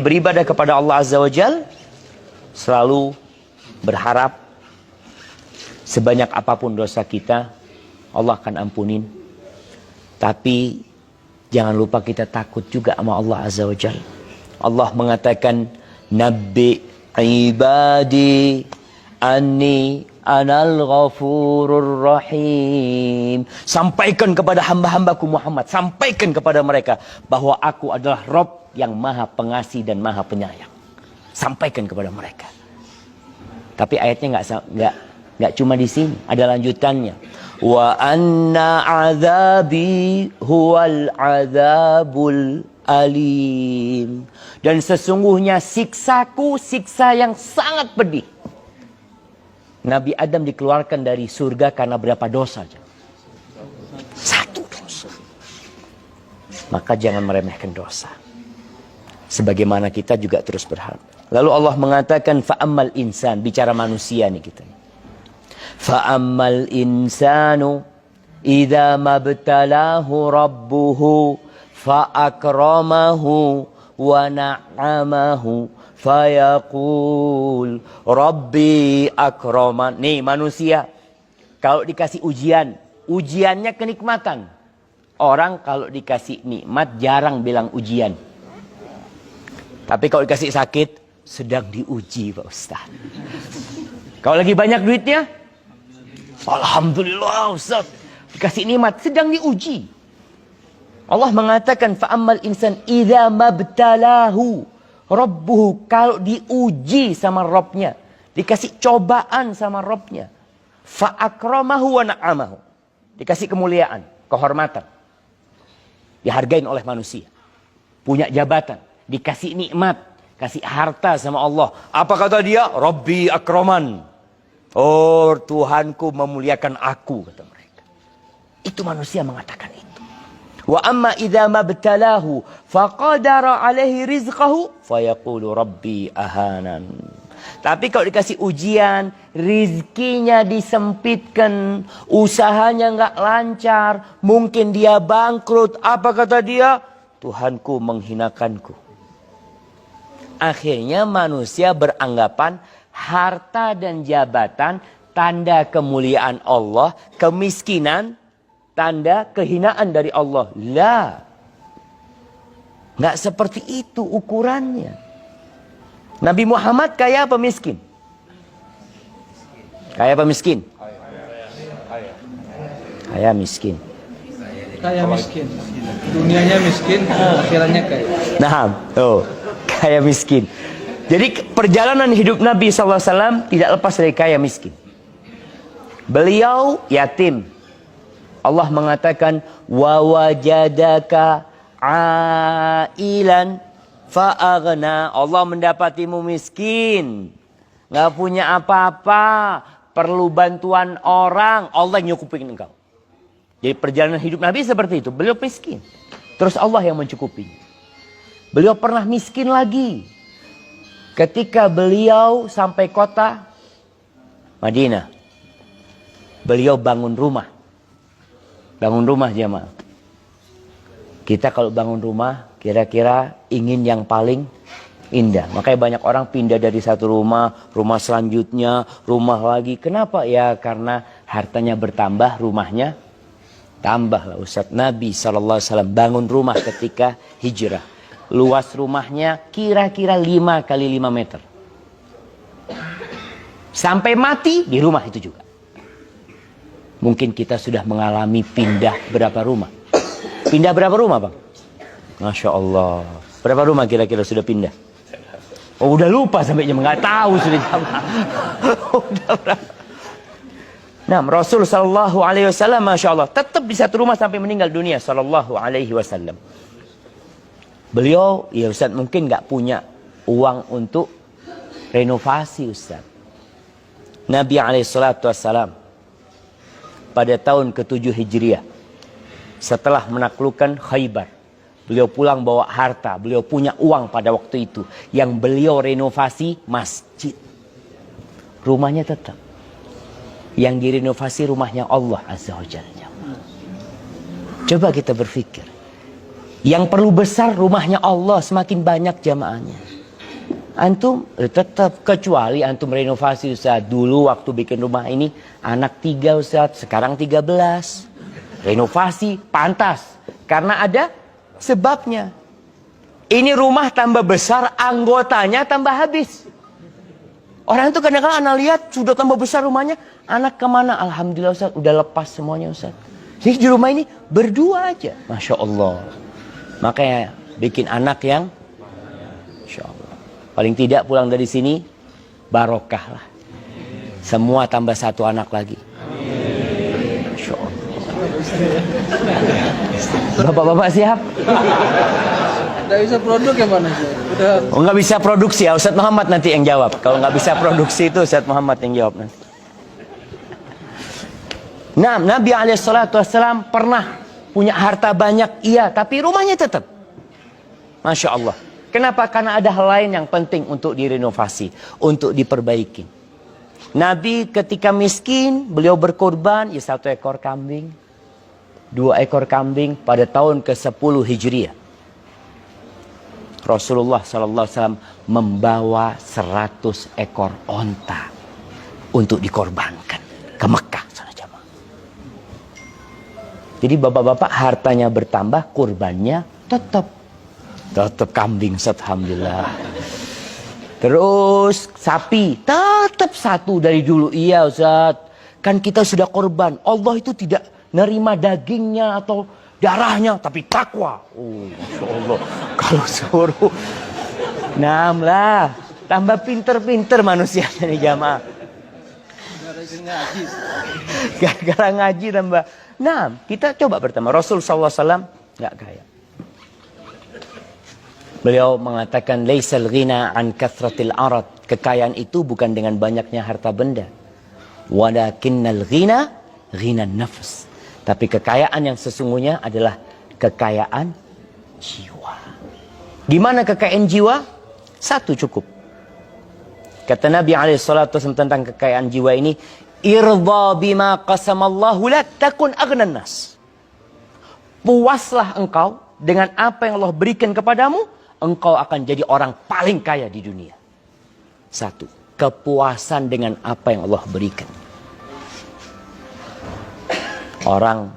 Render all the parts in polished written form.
beribadah kepada Allah Azza wa Jal, selalu berharap sebanyak apapun dosa kita, Allah akan ampunin. Tapi jangan lupa kita takut juga sama Allah Azza wa Jal. Allah mengatakan, Nabbi ibadi anni anal ghafurur rahim. Sampaikan kepada hamba-hambaku Muhammad, sampaikan kepada mereka bahwa aku adalah Rob yang maha pengasih dan maha penyayang. Sampaikan kepada mereka. Tapi ayatnya nggak cuma di sini, ada lanjutannya. Wa anna azabi huwal azabul alim. Dan sesungguhnya siksaku, siksa yang sangat pedih. Nabi Adam dikeluarkan dari surga karena berapa dosa? Satu dosa. Maka jangan meremehkan dosa. Sebagaimana kita juga terus berharap. Lalu Allah mengatakan, fa'ammal insan, bicara manusia nih kita. Fa'ammal insanu idza mabtalahu rabbuhu fa'akramahu wa na'amahu fayaqul rabbi akraman. Nih manusia, kalau dikasih ujian, ujiannya kenikmatan. Orang kalau dikasih nikmat jarang bilang ujian. Tapi kalau dikasih sakit, sedang diuji Pak Ustaz. Kalau lagi banyak duitnya, alhamdulillah Ustaz. Dikasih nikmat, sedang diuji. Allah mengatakan, fa'ammal insan idza mabtalahu rabbuhu, kalau diuji sama Robnya, dikasih cobaan sama Robnya, fa'akramahu wa na'amahu, dikasih kemuliaan, kehormatan, dihargain oleh manusia, punya jabatan, dikasih nikmat, kasih harta sama Allah. Apa kata dia? Rabbi akraman. Oh, Tuhanku memuliakan aku, kata mereka. Itu manusia mengatakan itu. Wa amma idza mabtalahu faqadara alaihi rizqahu fayaqulu rabbi ahanan. Tapi kalau dikasih ujian, rizkinya disempitkan, usahanya nggak lancar, mungkin dia bangkrut. Apa kata dia? Tuhanku menghinakanku. Akhirnya manusia beranggapan harta dan jabatan tanda kemuliaan Allah, kemiskinan tanda kehinaan dari Allah. Lah, nggak seperti itu ukurannya. Nabi Muhammad kaya apa miskin? Kaya apa miskin? Kaya miskin. Kaya miskin. Dunianya miskin, akhirannya kaya. Nah, tuh, kaya miskin. Jadi perjalanan hidup Nabi SAW tidak lepas dari kaya miskin. Beliau yatim. Allah mengatakan, wa wajadaka ailan fa'aghna. Allah mendapatimu miskin, nggak punya apa-apa, perlu bantuan orang, Allah nyukupin engkau. Jadi perjalanan hidup Nabi seperti itu. Beliau miskin, terus Allah yang mencukupi. Beliau pernah miskin lagi ketika beliau sampai kota Madinah. Beliau bangun rumah. Bangun rumah jemaah. Kita kalau bangun rumah kira-kira ingin yang paling indah. Makanya banyak orang pindah dari satu rumah, rumah selanjutnya, rumah lagi. Kenapa? Ya karena hartanya bertambah, rumahnya tambah lah Ustaz. Nabi SAW bangun rumah ketika hijrah. Luas rumahnya kira-kira 5 kali 5 meter. Sampai mati di rumah itu juga. Mungkin kita sudah mengalami pindah berapa rumah? Pindah berapa rumah Bang? Masya Allah. Berapa rumah kira-kira sudah pindah? Oh udah lupa sampai jam, nggak tahu sudah jam. Udah berapa? Nah Rasul Sallallahu Alaihi Wasallam Masya Allah tetap di satu rumah sampai meninggal dunia Sallallahu Alaihi Wasallam. Beliau ya Ustaz mungkin nggak punya uang untuk renovasi Ustaz. Nabi Alaihissalam pada tahun ke-7 Hijriah, setelah menaklukkan Khaybar, beliau pulang bawa harta, beliau punya uang pada waktu itu, yang beliau renovasi masjid. Rumahnya tetap, yang direnovasi rumahnya Allah Azza wa Jalla. Coba kita berpikir, yang perlu besar rumahnya Allah, semakin banyak jamaahnya. Antum tetap, kecuali antum renovasi Ustaz. Dulu waktu bikin rumah ini anak 3 Ustaz, sekarang 13. Renovasi pantas karena ada sebabnya. Ini rumah tambah besar, anggotanya tambah habis. Orang itu kadang-kadang anak lihat sudah tambah besar rumahnya, anak kemana? Alhamdulillah Ustaz, udah lepas semuanya Ustaz. Jadi di rumah ini berdua aja, Masya Allah. Makanya bikin anak yang Masya Allah. Paling tidak pulang dari sini barokah lah. Semua tambah 1 anak lagi. Masya Allah. Bapak-bapak siap? Nggak bisa produk ya Pak Nasir? Udah. Oh, nggak bisa produksi ya, Ustadz Muhammad nanti yang jawab. Kalau nggak bisa produksi itu Ustadz Muhammad yang jawab nanti. Nah, Nabi SAW pernah punya harta banyak, iya, tapi rumahnya tetap. Masya Allah. Kenapa? Karena ada hal lain yang penting untuk direnovasi, untuk diperbaiki. Nabi ketika miskin, beliau berkorban, ya 1 ekor kambing, 2 ekor kambing pada tahun ke-10 Hijriah. Rasulullah SAW membawa 100 ekor onta untuk dikorbankan ke Mekah. Jadi bapak-bapak hartanya bertambah, kurbannya tetap kambing, alhamdulillah. Terus sapi tetap 1 dari dulu. Iya Ustaz, kan kita sudah korban. Allah itu tidak nerima dagingnya atau darahnya, tapi takwa. Oh, Masya Allah. Kalau suruh 6 lah, tambah pinter-pinter manusianya nih jamaah. Gara-gara ngaji tambah. Nah, kita coba pertama. Rasul SAW nggak kaya. Beliau mengatakan, Laisal ghina an kathratil arad. Kekayaan itu bukan dengan banyaknya harta benda. Walakinnal ghina, ghina nafs. Tapi kekayaan yang sesungguhnya adalah kekayaan jiwa. Gimana kekayaan jiwa? 1 cukup. Kata Nabi SAW tentang kekayaan jiwa ini, Irda bima qasamallahu lak takun aghnan nas. Puaslah engkau dengan apa yang Allah berikan kepadamu, engkau akan jadi orang paling kaya di dunia. 1. Kepuasan dengan apa yang Allah berikan. Orang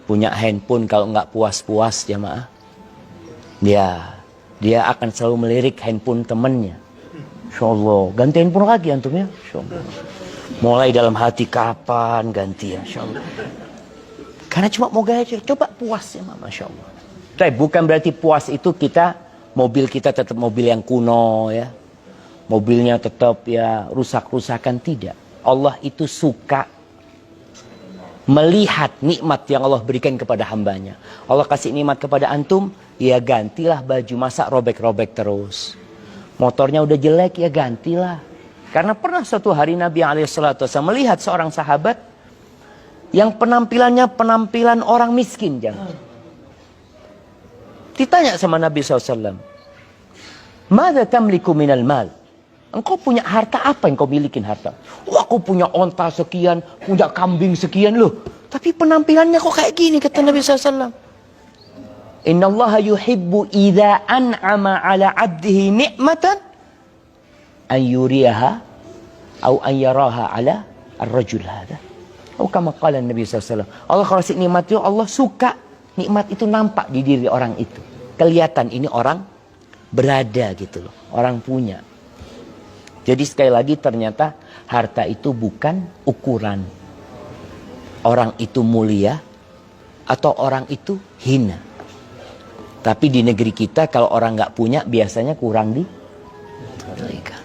punya handphone kalau nggak puas-puas jamaah, dia akan selalu melirik handphone temannya. Insyaallah, ganti handphone lagi antum ya. Insyaallah. Mulai dalam hati kapan ganti ya, insyaallah. Karena cuma mau gaya aja, coba puas ya, Masya Allah. Tapi bukan berarti puas itu mobil kita tetap mobil yang kuno ya. Mobilnya tetap ya rusak-rusakan, tidak. Allah itu suka melihat nikmat yang Allah berikan kepada hambanya. Allah kasih nikmat kepada antum, ya gantilah baju, masa robek-robek terus. Motornya udah jelek, ya gantilah. Karena pernah suatu hari Nabi SAW melihat seorang sahabat yang penampilannya penampilan orang miskin. Jangan. Ditanya sama Nabi SAW, Mada tamliku minal mal? Engkau punya harta apa yang kau milikin harta? Wah, aku punya onta sekian, punya kambing sekian loh. Tapi penampilannya kok kayak gini, kata Nabi SAW. Inna Allah yuhibbu idha an'ama ala abdihi ni'matan an yuriyaha atau an yaraha ala ar-rajul hadha. Atau kama qala Nabi SAW. Allah kalau kasih nikmat itu, Allah suka nikmat itu nampak di diri orang itu. Kelihatan ini orang berada gitu loh. Orang punya. Jadi sekali lagi ternyata harta itu bukan ukuran. Orang itu mulia atau orang itu hina. Tapi di negeri kita kalau orang nggak punya biasanya kurang diberikan.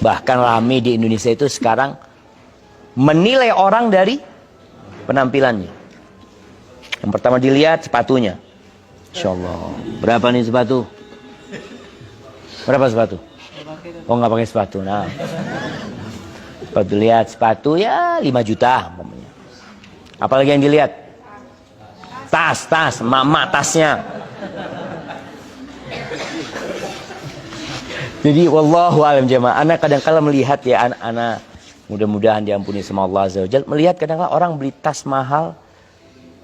Bahkan rame di Indonesia itu sekarang menilai orang dari penampilannya. Yang pertama dilihat sepatunya. Insya Allah. Berapa nih sepatu? Berapa sepatu? Oh nggak pakai sepatu. Nah, sepatu lihat sepatu ya 5 juta. Apalagi yang dilihat? Tas, emak tasnya. Jadi wallahu alam jemaah. Anak kadang-kala melihat ya anak mudah-mudahan diampuni sama Allah Azza wa Jalla. Melihat kadang-kala orang beli tas mahal.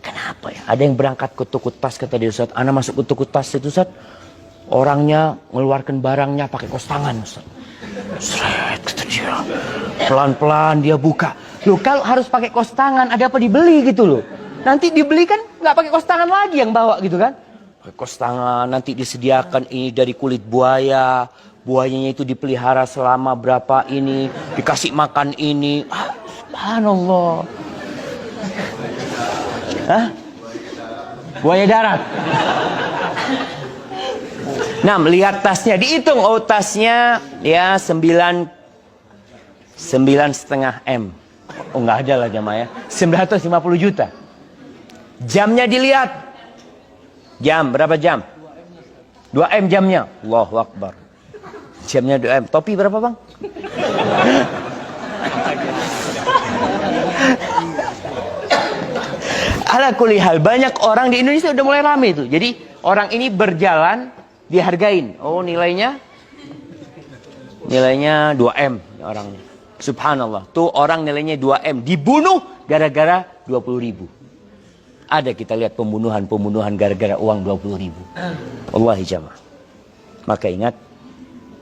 Kenapa ya? Ada yang berangkat ke toko tas, kata dia, Ustaz, anak masuk ke toko tas itu, Ustaz, Orangnya mengeluarkan barangnya pakai kos tangan, Ustaz. Seret, kata dia. Pelan-pelan dia buka. Loh, kalau harus pakai kos tangan, ada apa dibeli gitu loh. Nanti dibeli kan nggak pakai kos tangan lagi yang bawa gitu kan. Pakai kos tangan, nanti disediakan ini dari kulit buaya. Buayanya itu dipelihara selama berapa ini. Dikasih makan ini. Ah, subhanallah. Hah? Buaya darat. Nah, melihat tasnya, dihitung, oh tasnya ya 9,5 M. Oh, nggak ada lah jamaah ya. 950 juta. Jamnya dilihat. Jam, berapa jam? 2 M jamnya. Allahu Akbar. Jamnya 2 M. Topi berapa, Bang? Ala kulli hal, banyak orang di Indonesia udah mulai rame itu. Jadi orang ini berjalan dihargain. Oh, nilainya 2M orangnya. Subhanallah. Tuh orang nilainya 2M dibunuh gara-gara 20.000. Ada kita lihat pembunuhan gara-gara uang 20.000. Wallahi jamaah. Maka ingat,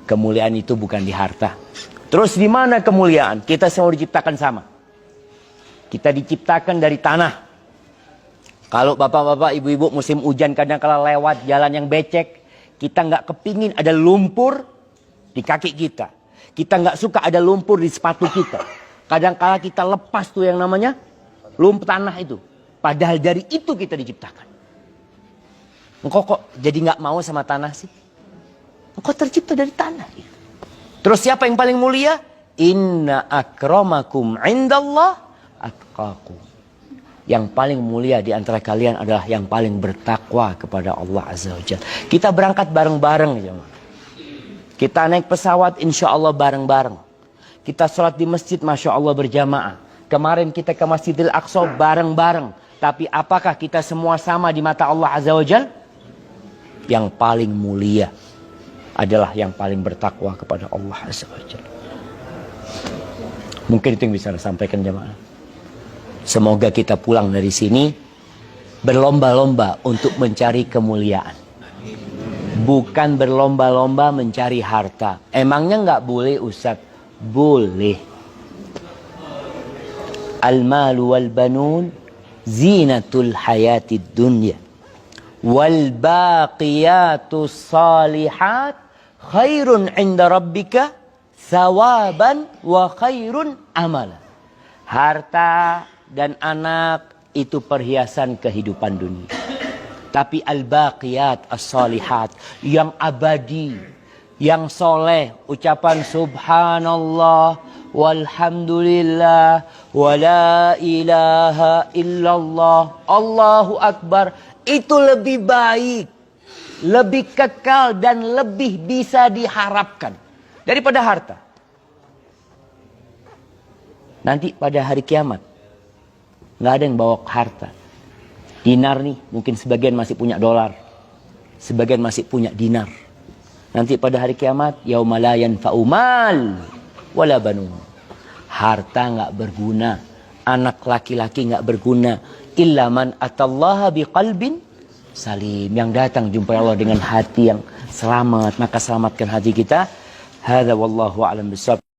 kemuliaan itu bukan di harta. Terus di mana kemuliaan? Kita semua diciptakan sama. Kita diciptakan dari tanah. Kalau bapak-bapak, ibu-ibu musim hujan kadang-kala lewat jalan yang becek, kita nggak kepingin ada lumpur di kaki kita. Kita nggak suka ada lumpur di sepatu kita. Kadang-kala kita lepas tuh yang namanya lumpur tanah itu. Padahal dari itu kita diciptakan. Engkau kok jadi nggak mau sama tanah sih? Engkau tercipta dari tanah. Terus siapa yang paling mulia? Inna akramakum indallah atqakum. Yang paling mulia di antara kalian adalah yang paling bertakwa kepada Allah Azza wa Jalla. Kita berangkat bareng-bareng. Kita naik pesawat insya Allah bareng-bareng. Kita sholat di masjid masya Allah berjamaah. Kemarin kita ke Masjidil Aqsa bareng-bareng. Tapi apakah kita semua sama di mata Allah Azza wa Jalla? Yang paling mulia adalah yang paling bertakwa kepada Allah Azza wa Jalla. Mungkin itu yang bisa saya sampaikan jamaah. Semoga kita pulang dari sini berlomba-lomba untuk mencari kemuliaan. Bukan berlomba-lomba mencari harta. Emangnya nggak boleh Ustaz? Boleh. Al-malu wal banun zinatul hayatid dunya. Wal baqiyatus salihat khairun inda rabbika thawaban wa khairun amala. Harta dan anak itu perhiasan kehidupan dunia. Tapi al-baqiyat as-salihat, yang abadi, yang soleh, ucapan subhanallah, walhamdulillah, wala ilaha illallah, Allahu Akbar, itu lebih baik, lebih kekal dan lebih bisa diharapkan daripada harta. Nanti pada hari kiamat nggak ada yang bawa harta. Dinar nih, mungkin sebagian masih punya dolar, sebagian masih punya dinar. Nanti pada hari kiamat, yauma la yanfa'u mal wala banun. Harta nggak berguna, anak laki-laki nggak berguna, illa man atallaha biqalbin salim. Yang datang jumpa Allah dengan hati yang selamat, maka selamatkan hati kita. Hadza wallahu a'lam bishawab.